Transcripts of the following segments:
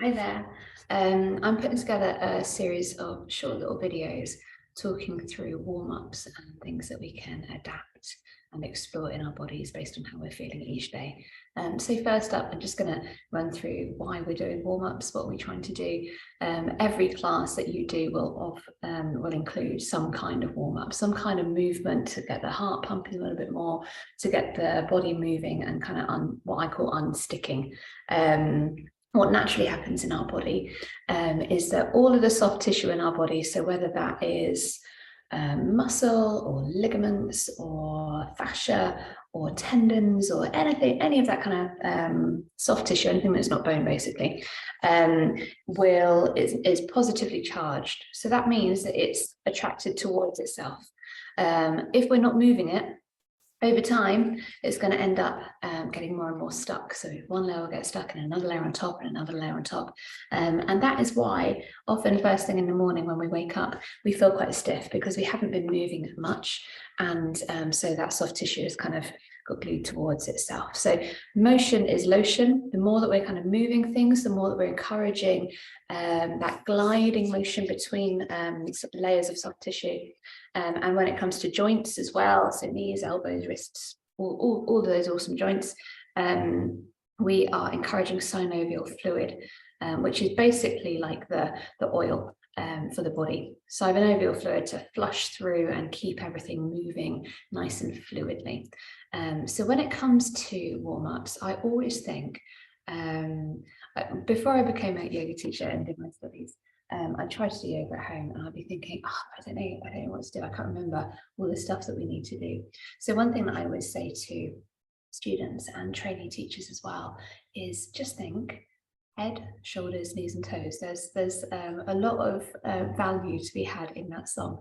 Hi there. I'm putting together a series of short little videos talking through warm-ups and things that we can adapt and explore in our bodies based on how we're feeling each day. So first up, I'm just going to run through why we're doing warm-ups, what we're trying to do. Every class that you do will include some kind of warm-up, some kind of movement to get the heart pumping a little bit more, to get the body moving and kind of what I call unsticking. What naturally happens in our body is that all of the soft tissue in our body, so whether that is muscle or ligaments or fascia or tendons or anything, any of that kind of soft tissue, anything that's not bone basically, is positively charged. So that means that it's attracted towards itself. If we're not moving it, over time, it's going to end up getting more and more stuck. So one layer will get stuck and another layer on top and another layer on top. And that is why often first thing in the morning when we wake up, we feel quite stiff because we haven't been moving much. And so that soft tissue has kind of got glued towards itself. So motion is lotion. The more that we're kind of moving things, the more that we're encouraging that gliding motion between layers of soft tissue. And when it comes to joints as well, so knees, elbows, wrists, all of those awesome joints, we are encouraging synovial fluid, which is basically like the oil for the body. Synovial fluid to flush through and keep everything moving nice and fluidly. So when it comes to warm-ups, I always think, before I became a yoga teacher and did my studies, I tried to do yoga at home and I'd be thinking, oh, I don't know what to do. I can't remember all the stuff that we need to do. So one thing that I always say to students and training teachers as well is just think head, shoulders, knees and toes. There's a lot of value to be had in that song.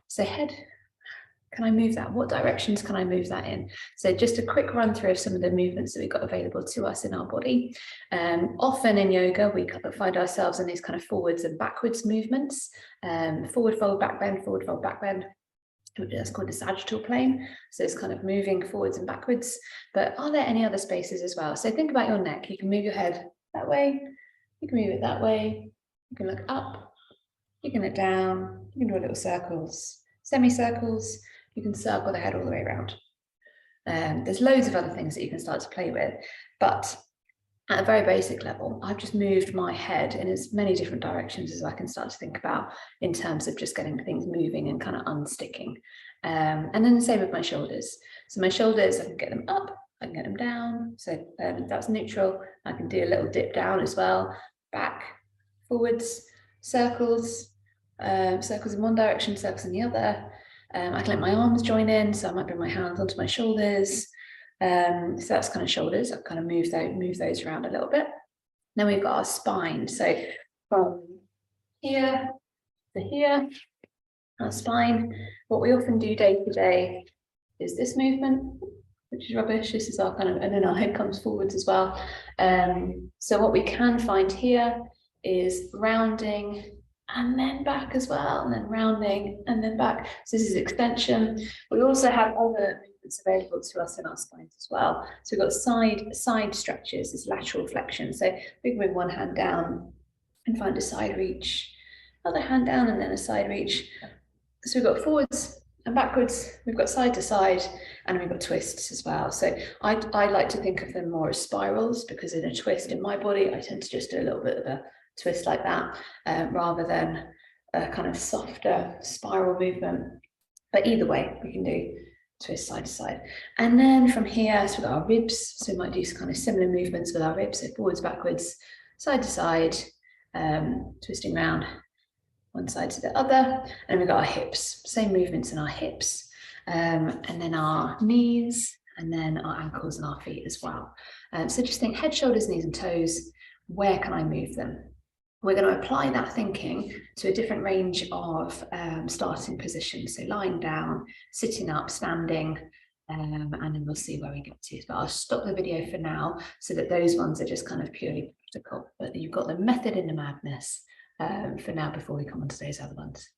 So head, can I move that? What directions can I move that in? So just a quick run through of some of the movements that we've got available to us in our body. Often in yoga, we find ourselves in these kind of forwards and backwards movements. Forward, fold, back bend, forward, fold, back bend. That's called the sagittal plane. So it's kind of moving forwards and backwards. But are there any other spaces as well? So think about your neck. You can move your head that way. You can move it that way. You can look up. You can look down. You can draw little circles, semicircles. You can circle the head all the way around. There's loads of other things that you can start to play with, but at a very basic level, I've just moved my head in as many different directions as I can start to think about in terms of just getting things moving and kind of unsticking. And then the same with my shoulders. So my shoulders, I can get them up, I can get them down. So that's neutral. I can do a little dip down as well, back, forwards, circles, circles in one direction, circles in the other. I can let my arms join in, so I might bring my hands onto my shoulders. So that's kind of shoulders. I've kind of move those around a little bit. Then we've got our spine. So from here to here, our spine. What we often do day to day is this movement, which is rubbish. This is our kind of, and then our head comes forwards as well. So what we can find here is rounding and then back as well, and then rounding and then back. So this is extension. We also have other movements available to us in our spines as well. So we've got side stretches, this lateral flexion. So we can bring one hand down and find a side reach, other hand down and then a side reach. So we've got forwards and backwards, we've got side to side, and we've got twists as well. So I like to think of them more as spirals, because in a twist in my body, I tend to just do a little bit of a twist like that, rather than a kind of softer spiral movement. But either way, we can do twist side to side. And then from here, so we've got our ribs. So we might do some kind of similar movements with our ribs. So forwards, backwards, side to side, twisting around one side to the other. And we've got our hips, same movements in our hips, and then our knees, and then our ankles and our feet as well. So just think head, shoulders, knees and toes. Where can I move them? We're going to apply that thinking to a different range of starting positions. So lying down, sitting up, standing, and then we'll see where we get to. But I'll stop the video for now so that those ones are just kind of purely practical. But you've got the method in the madness for now before we come on to those other ones.